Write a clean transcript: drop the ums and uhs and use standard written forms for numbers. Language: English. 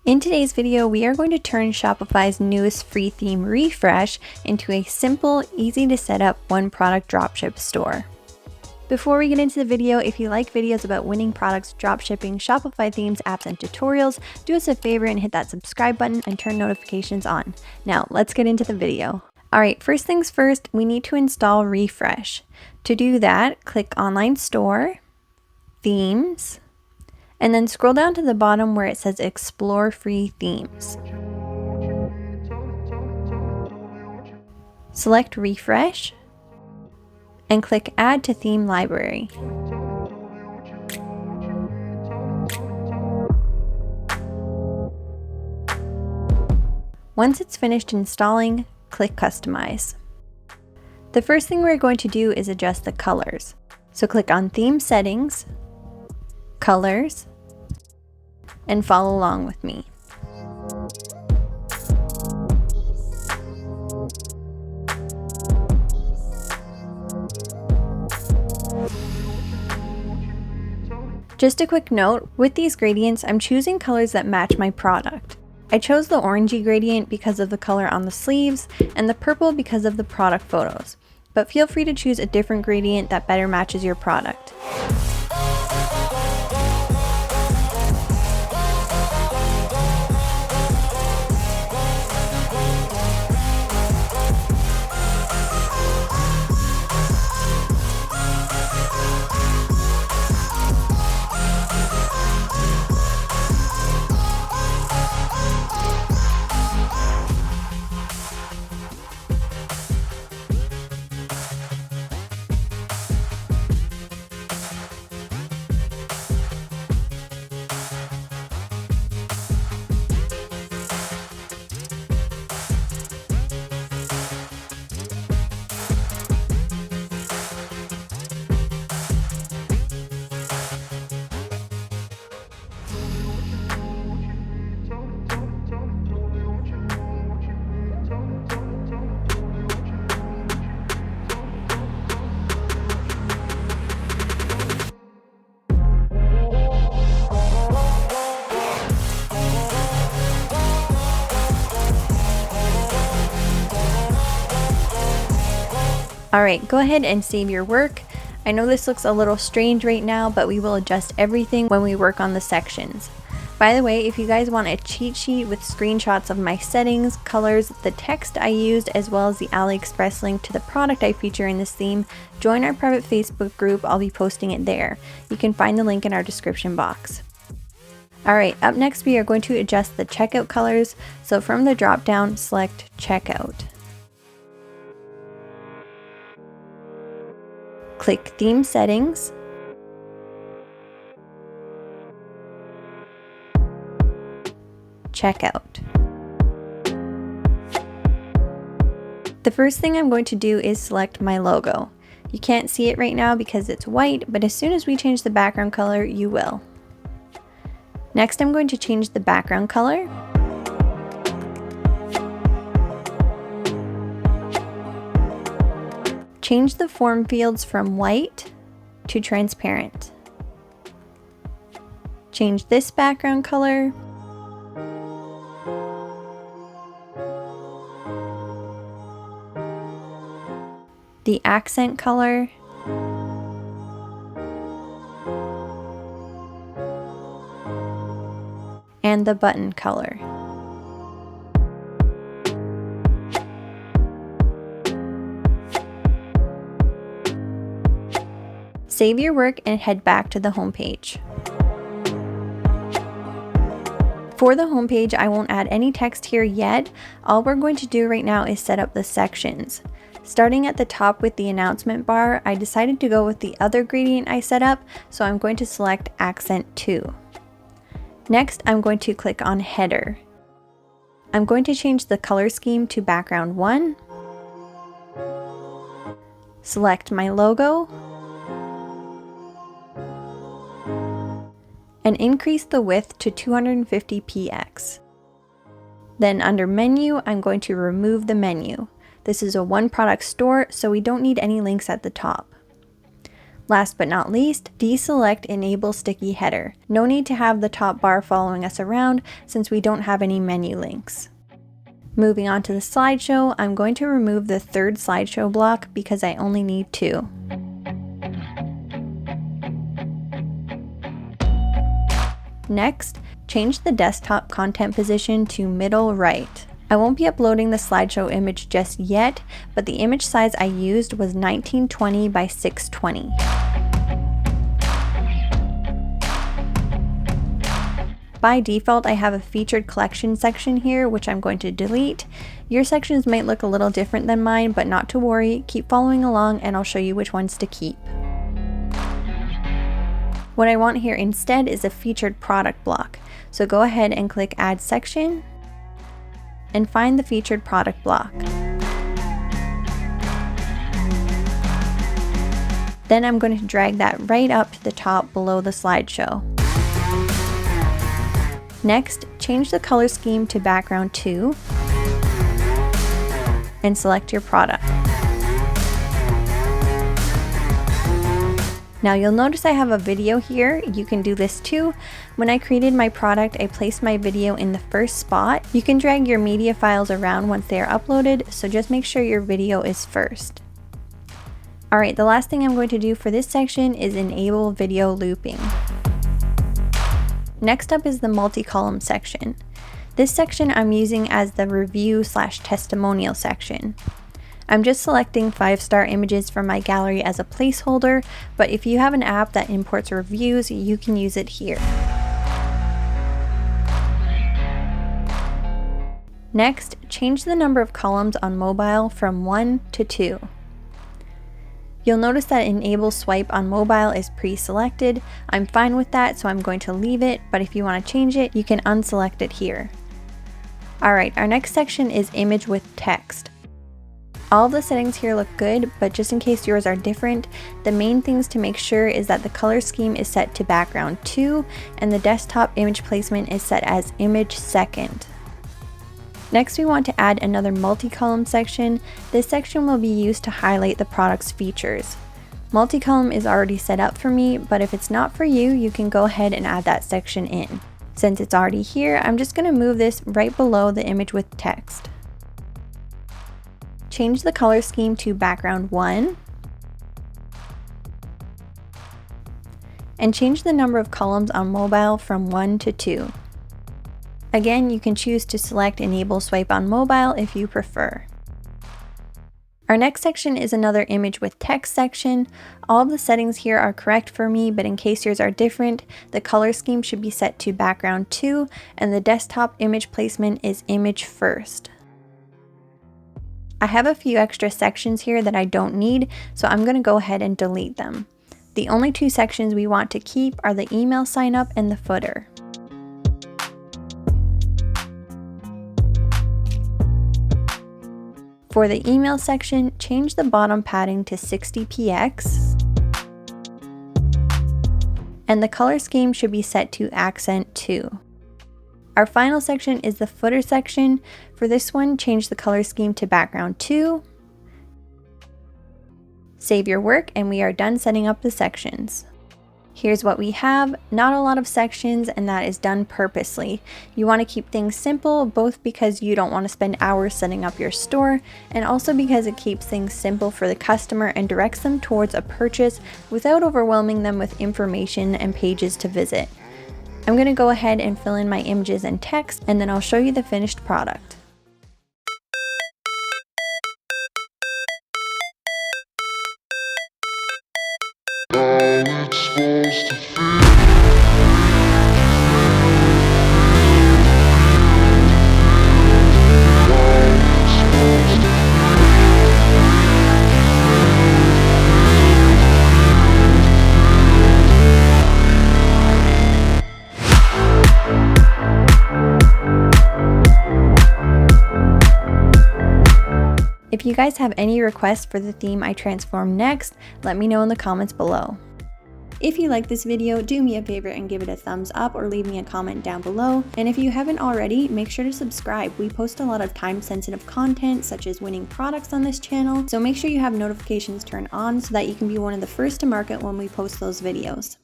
In today's video, we are going to turn Shopify's newest free theme refresh into a simple, easy to set up one product dropship store. Before we get into the video, if you like videos about winning products, dropshipping, Shopify themes, apps, and tutorials, do us a favor and hit that subscribe button and turn notifications on. Now, let's get into the video. Alright, first things first, we need to install Refresh. To do that, click Online Store, Themes, and then scroll down to the bottom where it says Explore Free Themes. Select Refresh and click Add to Theme Library. Once it's finished installing, click Customize. The first thing we're going to do is adjust the colors. So click on Theme Settings, Colors, and follow along with me. Just a quick note, with these gradients, I'm choosing colors that match my product. I chose the orangey gradient because of the color on the sleeves and the purple because of the product photos, but feel free to choose a different gradient that better matches your product. Alright, go ahead and save your work. I know this looks a little strange right now, but we will adjust everything when we work on the sections. By the way, if you guys want a cheat sheet with screenshots of my settings, colors, the text I used, as well as the AliExpress link to the product I feature in this theme, join our private Facebook group. I'll be posting it there. You can find the link in our description box. Alright, up next we are going to adjust the checkout colors. So from the drop down, select Checkout. Click Theme Settings, Checkout. The first thing I'm going to do is select my logo. You can't see it right now because it's white, but as soon as we change the background color, you will. Next, I'm going to change the background color. Change the form fields from white to transparent. Change this background color. The accent color. And the button color. Save your work and head back to the home page. For the home page, I won't add any text here yet. All we're going to do right now is set up the sections. Starting at the top with the announcement bar, I decided to go with the other gradient I set up, so I'm going to select Accent 2. Next, I'm going to click on Header. I'm going to change the color scheme to background 1. Select my logo. And increase the width to 250 px. Then under Menu, I'm going to remove the menu. This is a one product store, so we don't need any links at the top. Last but not least, deselect Enable Sticky Header. No need to have the top bar following us around since we don't have any menu links. Moving on to the slideshow, I'm going to remove the third slideshow block because I only need 2. Next, change the desktop content position to middle right. I won't be uploading the slideshow image just yet, but the image size I used was 1920 by 620. By default, I have a featured collection section here, which I'm going to delete. Your sections might look a little different than mine, but not to worry, keep following along and I'll show you which ones to keep. What I want here instead is a featured product block. So go ahead and click Add Section and find the featured product block. Then I'm going to drag that right up to the top below the slideshow. Next, change the color scheme to background 2 and select your product. Now you'll notice I have a video here. You can do this too. When I created my product, I placed my video in the first spot. You can drag your media files around once they are uploaded, so just make sure your video is first. Alright, the last thing I'm going to do for this section is enable video looping. Next up is the MultiColumn section. This section I'm using as the review/testimonial section. I'm just selecting 5-star images from my gallery as a placeholder, but if you have an app that imports reviews, you can use it here. Next, change the number of columns on mobile from 1 to 2. You'll notice that Enable Swipe on mobile is pre-selected. I'm fine with that, so I'm going to leave it, but if you want to change it, you can unselect it here. Alright, our next section is Image with Text. All of the settings here look good, but just in case yours are different, the main things to make sure is that the color scheme is set to background 2 and the desktop image placement is set as image second. Next, we want to add another multi-column section. This section will be used to highlight the product's features. Multi-column is already set up for me, but if it's not for you, you can go ahead and add that section in. Since it's already here, I'm just going to move this right below the image with text. Change the color scheme to background 1. And change the number of columns on mobile from 1 to 2. Again, you can choose to select Enable Swipe on mobile if you prefer. Our next section is another image with text section. All of the settings here are correct for me, but in case yours are different, the color scheme should be set to background 2 and the desktop image placement is image first. I have a few extra sections here that I don't need, so I'm going to go ahead and delete them. The only 2 sections we want to keep are the email sign up and the footer. For the email section, change the bottom padding to 60px, and the color scheme should be set to accent 2. Our final section is the footer section. For this one, change the color scheme to background 2. Save your work and we are done setting up the sections. Here's what we have, not a lot of sections, and that is done purposely. You want to keep things simple, both because you don't want to spend hours setting up your store, and also because it keeps things simple for the customer and directs them towards a purchase without overwhelming them with information and pages to visit. I'm going to go ahead and fill in my images and text, and then I'll show you the finished product. If you guys have any requests for the theme I transform next, let me know in the comments below. If you like this video, do me a favor and give it a thumbs up or leave me a comment down below. And if you haven't already, make sure to subscribe. We post a lot of time-sensitive content such as winning products on this channel, so make sure you have notifications turned on so that you can be one of the first to market when we post those videos.